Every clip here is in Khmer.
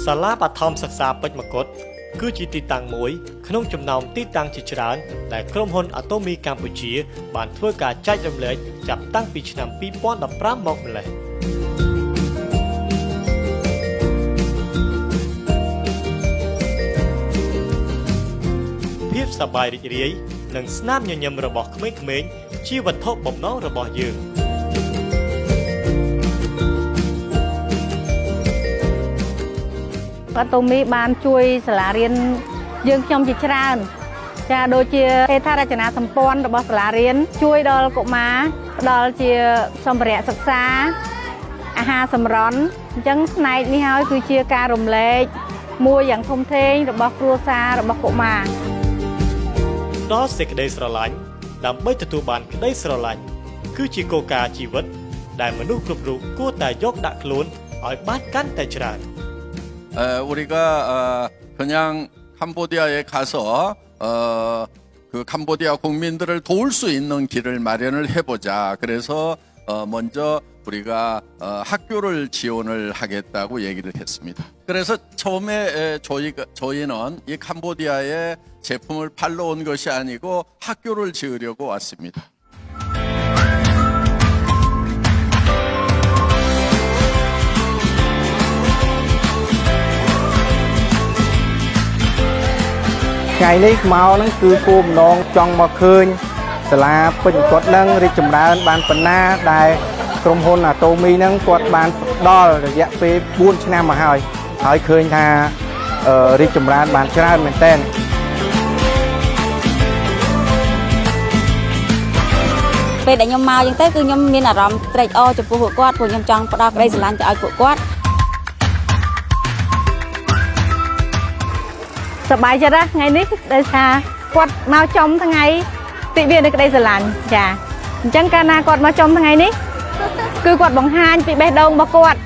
សាលាបឋមសិក្សាពេជ្រមកុដគឺជាទីតាំងមួយក្នុងចំណោមទីតាំងជាច្រើនដែលក្រុមហ៊ុនអាតូមីកម្ពុជាបានធ្វើការចែករំលែកចាប់តាំងពីឆ្នាំ2015មកម្ល៉េះភាពសប្បាយរីករាយនិងស្នាមញញឹមរបស់ក្មេងៗជាវត្ថុបំណងរបស់យើងអាតូមីបានជួយសាលារៀនយើងខ្ញុំជាច្រើនចាដូចជាហេដ្ឋារចនាសម្ព័ន្ធរបស់សាលារៀនជួយដល់កុមារផ្ដល់ជាសម្ភារៈសិក្សាអាហារសម្រន់អញ្ចឹងផ្នែកនេះហើយគឺជាការរំលែកមួយយ៉ាងធំធេងរបស់គ្រួសាររបស់កុមារដល់សេចក្តីស្រឡាញ់ដើម្បីទទួលបានក្តីស្រឡាញ់គឺជាគោលការណ៍ជីវិតដែលមនុស្សគ្រប់រូបគួរតែយកដាក់ខ្លួនឲ្យបានកាន់តែច្រើន우리가 그냥 캄보디아에 가서 그 캄보디아 국민들을 도울 수 있는 길을 마련을 해보자. 그래서 먼저 우리가 학교를 지원을 하겠다고 얘기를 했습니다. 그래서 처음에 저희는 이 캄보디아에 제품을 팔러 온 것이 아니고 학교를 지으려고 왔습니다. ngày nay màu nó cứ cùm non trong mà khơi là bình quật nâng đi chấm đá bàn phần na đàiក្រុមហ៊ុន Atomy ហ្នឹងគាត់បានដល់រយៈពេល4ឆ្នាំមកហើយឃើញថារីកចម្រើនបានច្រើនមែនទែនពេលដែលខ្ញុំមកអញ្ចឹងទៅគឺខ្ញុំមានអារម្មណ៍ត្រេកអរចំពោះពួកគាត់ព្រោះខ្ញុំចង់ផ្ដល់ក្តីស្រឡាញ់ទៅឲ្យពួកគាត់សប្បាយចិត្តណាស់ថ្ងៃនេះដោយសារគាត់មកចំថ្ងៃទិវានៃក្តីស្រឡាញ់ចាអញ្ចឹងកាលណាគាត់មកចំថ្ងៃនេះគឺគាត់បង្ហាញពីបេះដូងរបស់គាត់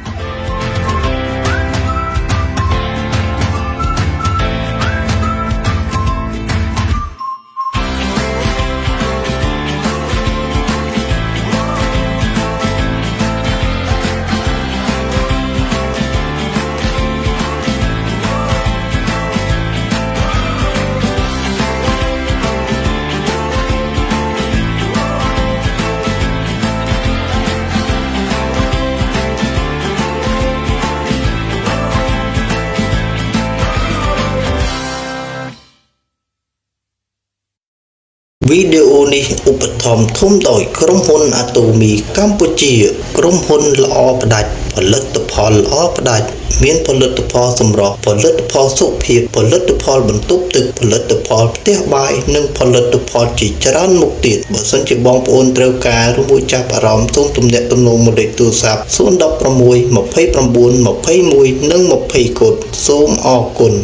វីដេអូនេះឧបត្ថម្ភធំដោយក្រុមហ៊ុនអាតូមីកម្ពុជាក្រុមហ៊ុនល្អផ្ដាច់ផលិតផលល្អផ្ដាច់មានផលិតផលសម្រស់ផលិតផលសុខភាពផលិតផលបន្ទប់ទឹកផលិតផលផ្ទះបាយនិងផលិតផលជាច្រើនមុខទៀតបើសិនជាបងប្អូនត្រូវការឬមួយចាប់អារម្មណ៍សូមទំនាក់ទំនងមកលេខទូរស័ព្ទ016 29 21 និង 20 កូដសូមអរគុណ